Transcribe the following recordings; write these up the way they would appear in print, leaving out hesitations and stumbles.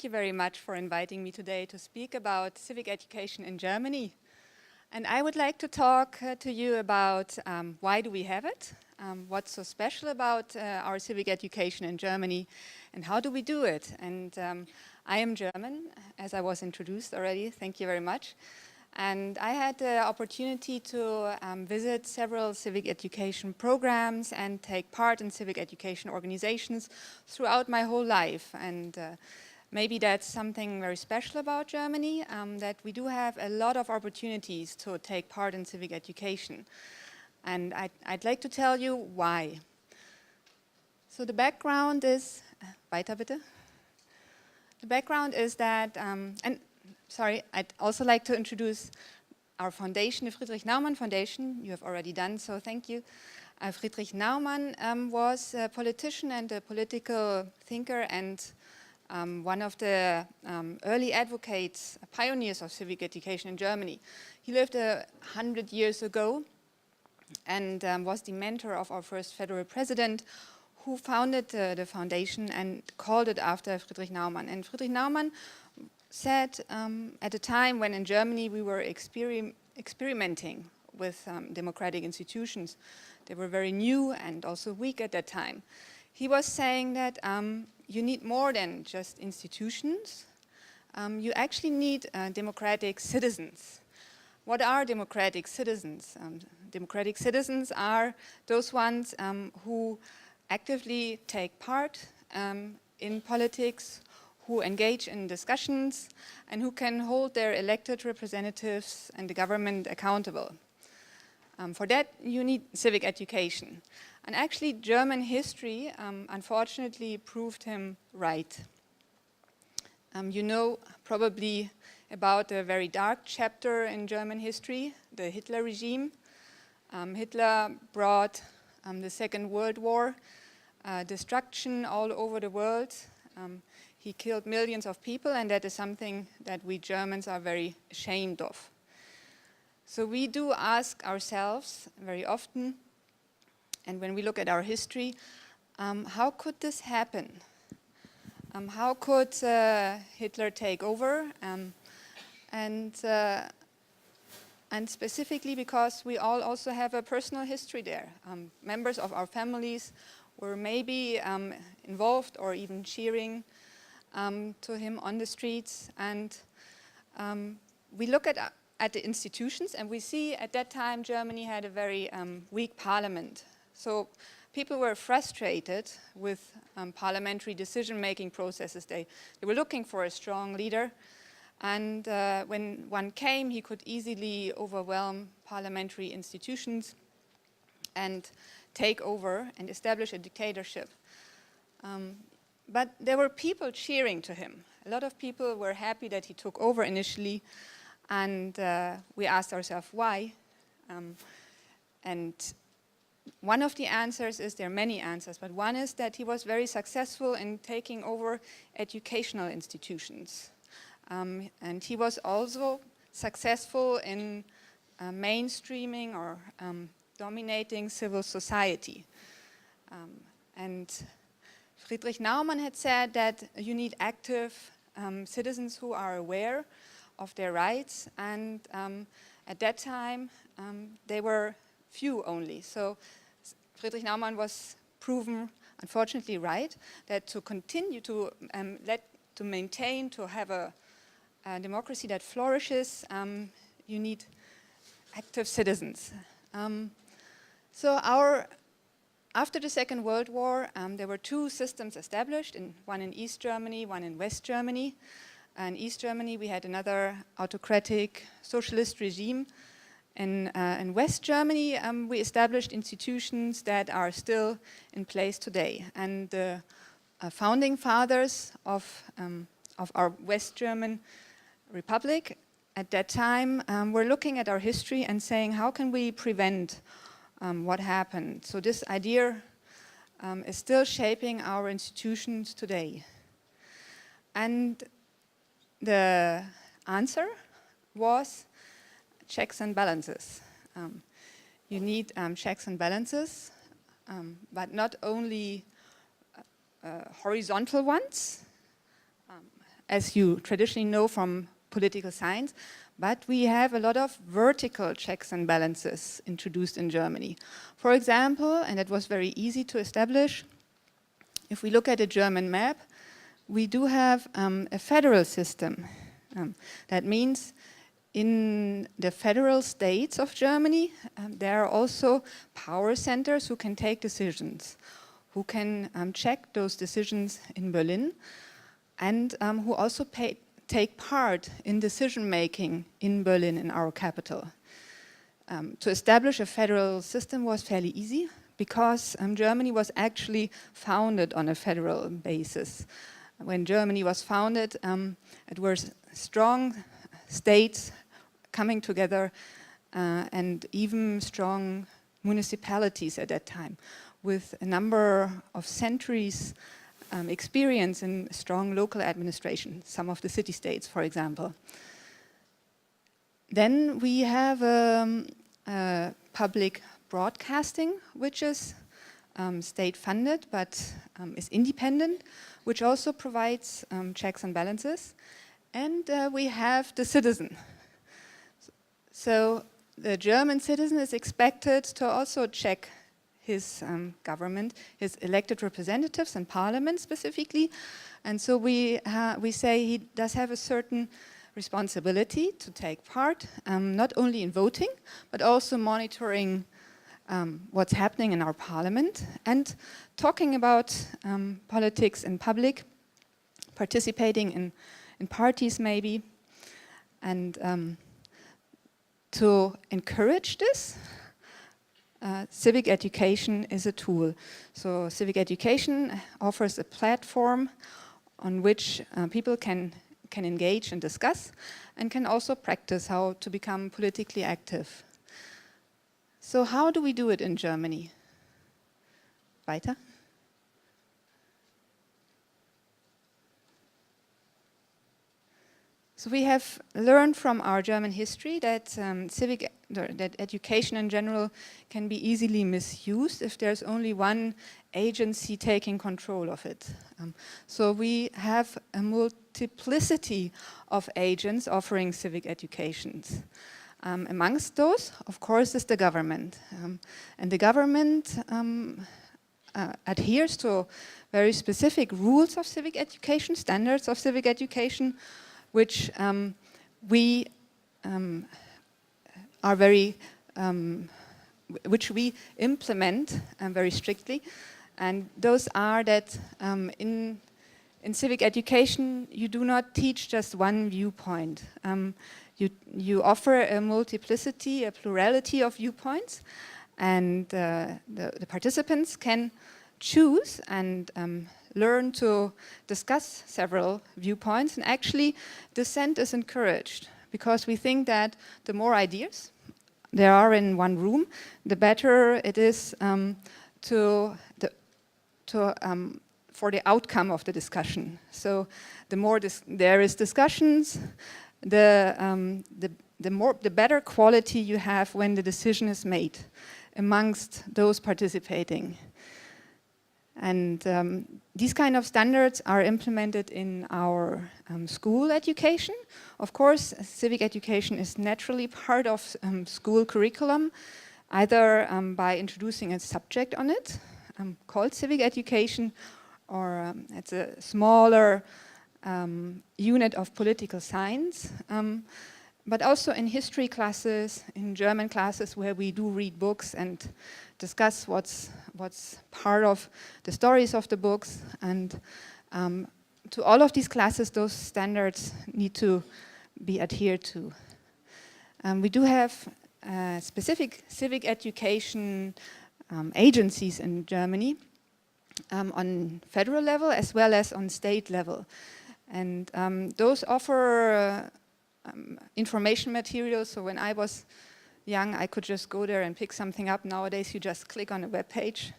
you very much for inviting me today to speak about civic education in Germany. And I would like to talk to you about why do we have it, what's so special about our civic education in Germany, and how do we do it. And I am German, as I was introduced already. Thank you very much. And I had the opportunity to visit several civic education programs and take part in civic education organizations throughout my whole life. And maybe that's something very special about Germany, that we do have a lot of opportunities to take part in civic education. And I'd like to tell you why. So the background is, weiter bitte. The background is that, I'd also like to introduce our foundation, the Friedrich Naumann Foundation. You have already done so, thank you. Friedrich Naumann was a politician and a political thinker and one of the early advocates, pioneers of civic education in Germany. He lived 100 years ago and was the mentor of our first federal president, who founded the foundation and called it after Friedrich Naumann. And Friedrich Naumann said at a time when in Germany we were experimenting with democratic institutions. They were very new and also weak at that time. He was saying that you need more than just institutions. You actually need democratic citizens. What are democratic citizens? Democratic citizens are those ones who actively take part in politics, who engage in discussions, and who can hold their elected representatives and the government accountable. For that, you need civic education. And actually, German history, unfortunately, proved him right. You know probably about a very dark chapter in German history, the Hitler regime. Hitler brought the Second World War, destruction all over the world. He killed millions of people, and that is something that we Germans are very ashamed of. So we do ask ourselves very often, and when we look at our history, how could this happen? How could Hitler take over? And specifically because we all also have a personal history there. Members of our families were maybe involved or even cheering to him on the streets. And we look at the institutions, and we see at that time Germany had a very weak parliament. So people were frustrated with parliamentary decision-making processes. They were looking for a strong leader. And when one came, he could easily overwhelm parliamentary institutions and take over and establish a dictatorship. But there were people cheering to him. A lot of people were happy that he took over initially, and we asked ourselves why. And one of the answers is, there are many answers, but one is that he was very successful in taking over educational institutions. And he was also successful in mainstreaming or dominating civil society. And Friedrich Naumann had said that you need active citizens who are aware of their rights, and at that time they were few only. So Friedrich Naumann was proven, unfortunately, right, that to continue to maintain, to have a democracy that flourishes, you need active citizens. After the Second World War, there were two systems established, one in East Germany, one in West Germany. In East Germany, we had another autocratic socialist regime. In West Germany, we established institutions that are still in place today. And the founding fathers of our West German Republic at that time were looking at our history and saying, how can we prevent what happened? So this idea is still shaping our institutions today. And the answer was checks and balances. You need checks and balances, but not only horizontal ones. as you traditionally know from political science, but we have a lot of vertical checks and balances introduced in Germany. For example, and it was very easy to establish, if we look at a German map, we do have a federal system. That means in the federal states of Germany, there are also power centers who can take decisions, who can check those decisions in Berlin, and who also take part in decision-making in Berlin, in our capital. To establish a federal system was fairly easy because Germany was actually founded on a federal basis. When Germany was founded, it was strong states coming together and even strong municipalities at that time with a number of centuries experience in strong local administration, some of the city-states, for example. Then we have public broadcasting, which is state-funded but is independent, which also provides checks and balances. And we have the citizen. So the German citizen is expected to also check his government, his elected representatives and parliament specifically. And so we say he does have a certain responsibility to take part, not only in voting, but also monitoring what's happening in our parliament and talking about politics in public, participating in parties maybe. And to encourage this, civic education is a tool. So civic education offers a platform on which people can engage and discuss and can also practice how to become politically active. So how do we do it in Germany? Weiter. So we have learned from our German history that that education in general can be easily misused if there's only one agency taking control of it. So we have a multiplicity of agents offering civic educations. Amongst those, of course, is the government. And the government adheres to very specific rules of civic education, standards of civic education, which we are very, which we implement very strictly. And those are that in civic education, you do not teach just one viewpoint. You offer a multiplicity, a plurality of viewpoints, and the participants can choose and learn to discuss several viewpoints, and actually dissent is encouraged because we think that the more ideas there are in one room, the better it is for the outcome of the discussion. So the more there is discussions, the better quality you have when the decision is made amongst those participating. And these kind of standards are implemented in our school education. Of course, civic education is naturally part of school curriculum, either by introducing a subject on it called civic education, or it's a smaller unit of political science, but also in history classes, in German classes where we do read books and discuss what's part of the stories of the books. And to all of these classes, those standards need to be adhered to. We do have specific civic education agencies in Germany on federal level as well as on state level. And those offer information materials. So when I was young, I could just go there and pick something up. Nowadays, you just click on a web page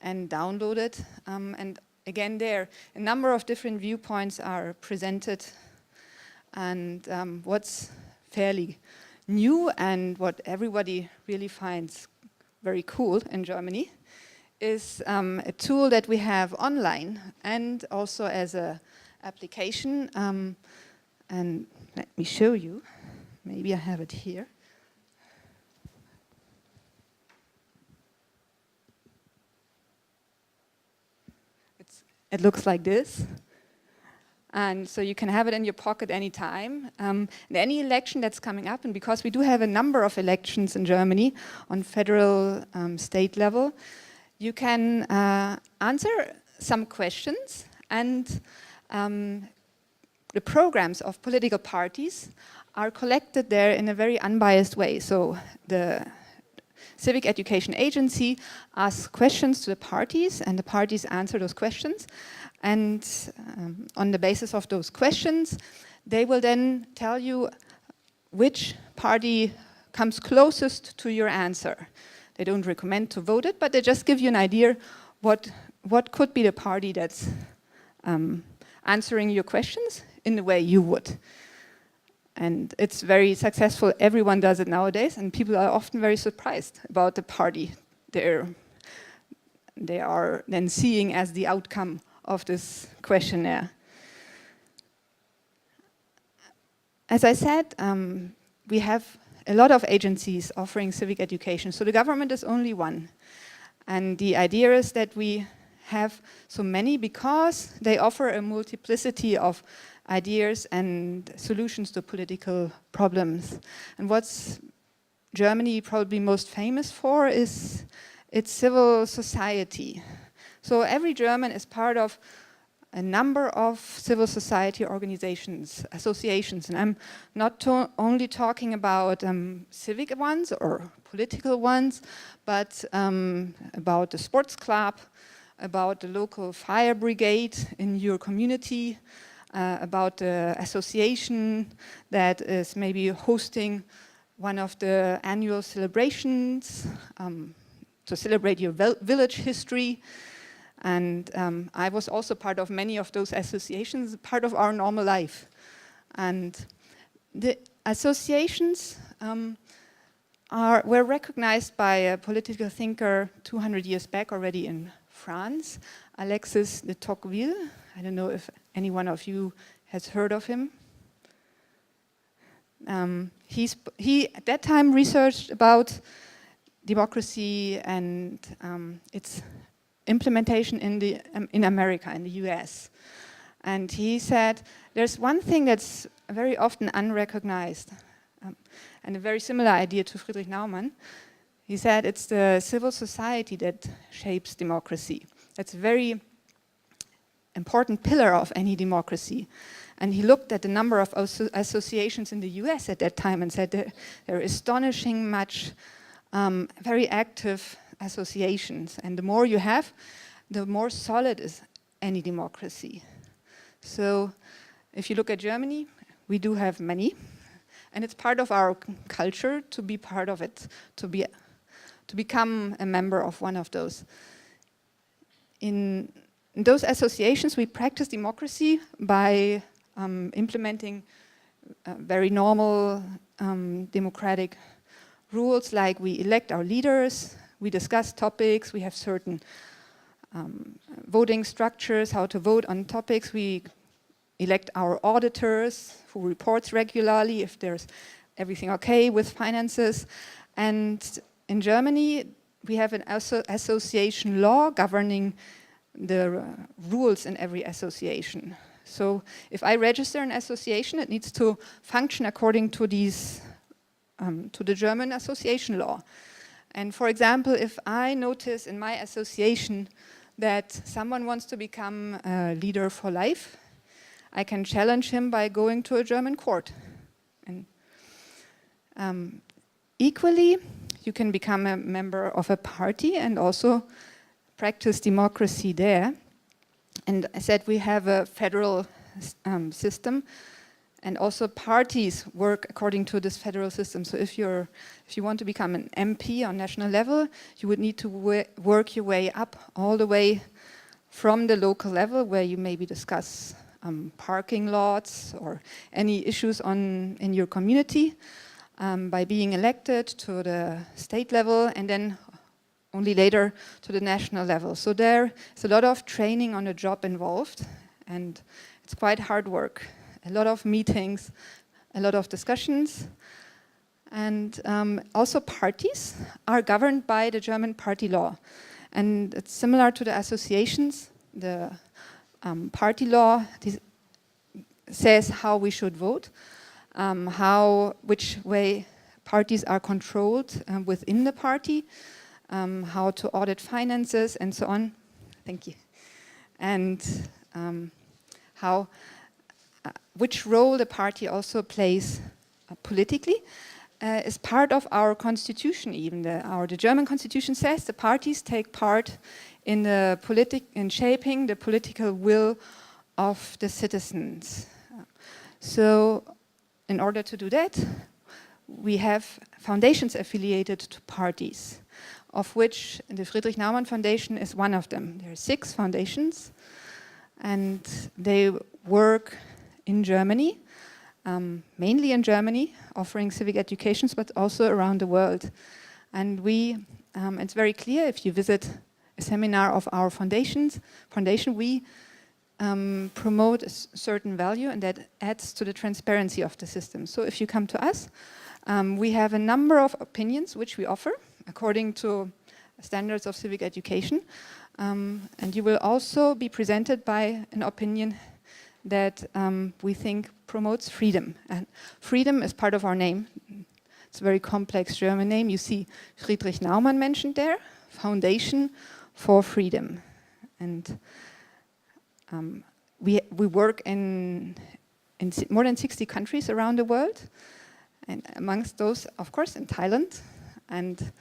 and download it. And again, there, a number of different viewpoints are presented. And what's fairly new and what everybody really finds very cool in Germany is a tool that we have online and also as a application. And let me show you. Maybe I have it here. It looks like this. And so you can have it in your pocket anytime. Any election that's coming up, and because we do have a number of elections in Germany on federal, state level, you can answer some questions, and the programs of political parties are collected there in a very unbiased way. So the Civic Education Agency asks questions to the parties, and the parties answer those questions. And on the basis of those questions, they will then tell you which party comes closest to your answer. They don't recommend to vote it, but they just give you an idea what could be the party that's answering your questions in the way you would. And it's very successful. Everyone does it nowadays, and people are often very surprised about the party they are then seeing as the outcome of this questionnaire. As I said, we have a lot of agencies offering civic education, so the government is only one. And the idea is that we have so many because they offer a multiplicity of ideas and solutions to political problems. And what's Germany probably most famous for is its civil society. So every German is part of a number of civil society organizations, associations, and I'm not only talking about civic ones or political ones, but about the sports club, about the local fire brigade in your community, about the association that is maybe hosting one of the annual celebrations to celebrate your village history. And I was also part of many of those associations, part of our normal life. And the associations were recognized by a political thinker 200 years back already in France, Alexis de Tocqueville. I don't know if any one of you has heard of him. He at that time researched about democracy and its implementation in America, in the US. And he said, there's one thing that's very often unrecognized, and a very similar idea to Friedrich Naumann. He said it's the civil society that shapes democracy. That's a very important pillar of any democracy. And he looked at the number of associations in the US at that time and said they're astonishing much, very active associations. And the more you have, the more solid is any democracy. So if you look at Germany, we do have many. And it's part of our culture to be part of it, to become a member of one of those. In those associations, we practice democracy by implementing very normal democratic rules, like we elect our leaders, we discuss topics, we have certain voting structures, how to vote on topics, we elect our auditors who reports regularly if there's everything okay with finances. And in Germany, we have an association law governing the rules in every association. So if I register an association, it needs to function according to these, to the German association law. And for example, if I notice in my association that someone wants to become a leader for life, I can challenge him by going to a German court. And equally, you can become a member of a party and also practice democracy there. And I said we have a federal system, and also parties work according to this federal system. So if you want to become an MP on national level, you would need to work your way up all the way from the local level, where you maybe discuss parking lots or any issues in your community, by being elected to the state level, and then only later to the national level. So there is a lot of training on the job involved, and It's quite hard work, a lot of meetings, a lot of discussions. And also parties are governed by the German party law. And it's similar to the associations. The party law says how we should vote, which way parties are controlled within the party, how to audit finances and so on. Thank you. And which role the party also plays politically is part of our constitution even. The German constitution says the parties take part in shaping the political will of the citizens. So in order to do that, we have foundations affiliated to parties, of which the Friedrich Naumann Foundation is one of them. There are 6 foundations, and they work in Germany, mainly in Germany, offering civic educations, but also around the world. And it's very clear if you visit a seminar of our foundation, we promote a certain value, and that adds to the transparency of the system. So if you come to us, we have a number of opinions which we offer according to standards of civic education. And you will also be presented by an opinion that we think promotes freedom. And freedom is part of our name. It's a very complex German name. You see Friedrich Naumann mentioned there, Foundation for Freedom. And we work in more than 60 countries around the world. And amongst those, of course, in Thailand. And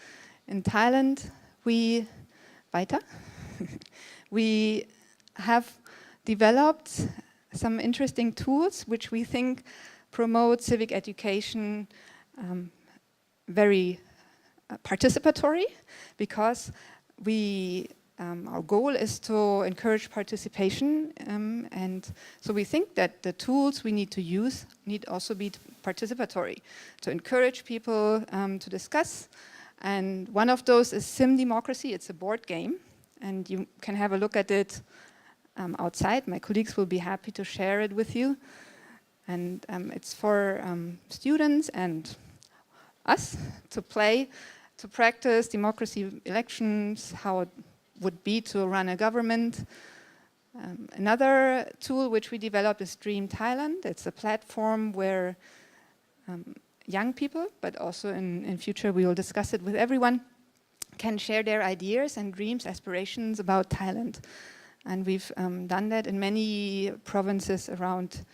in Thailand, we have developed some interesting tools which we think promote civic education very participatory, because our goal is to encourage participation, and so we think that the tools we need to use need also be participatory, to encourage people to discuss. And one of those is Sim Democracy. It's a board game, and you can have a look at it outside. My colleagues will be happy to share it with you. And it's for students and us to play, to practice democracy elections, how it would be to run a government. Another tool which we developed is Dream Thailand. It's a platform where young people, but also in future we will discuss it with everyone, can share their ideas and dreams, aspirations about Thailand. And we've done that in many provinces around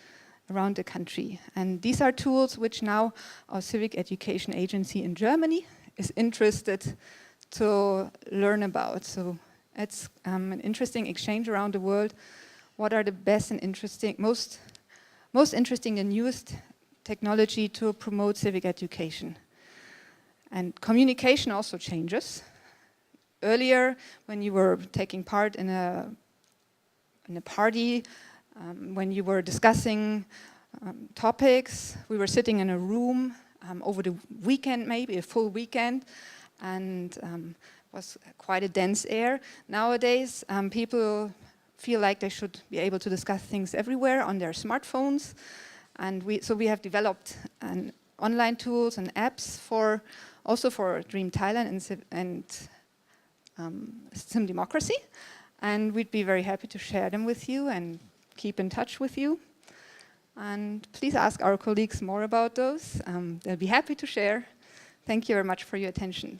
the country. And these are tools which now our Civic Education Agency in Germany is interested to learn about. So it's an interesting exchange around the world. What are the best and most interesting and newest technology to promote civic education? And communication also changes. Earlier, when you were taking part in a party, when you were discussing topics, we were sitting in a room over the weekend, maybe a full weekend, and was quite a dense air. Nowadays, people feel like they should be able to discuss things everywhere on their smartphones, and so we have developed online tools and apps also for Dream Thailand and Sim Democracy, and we'd be very happy to share them with you and keep in touch with you. And please ask our colleagues more about those. They'll be happy to share. Thank you very much for your attention.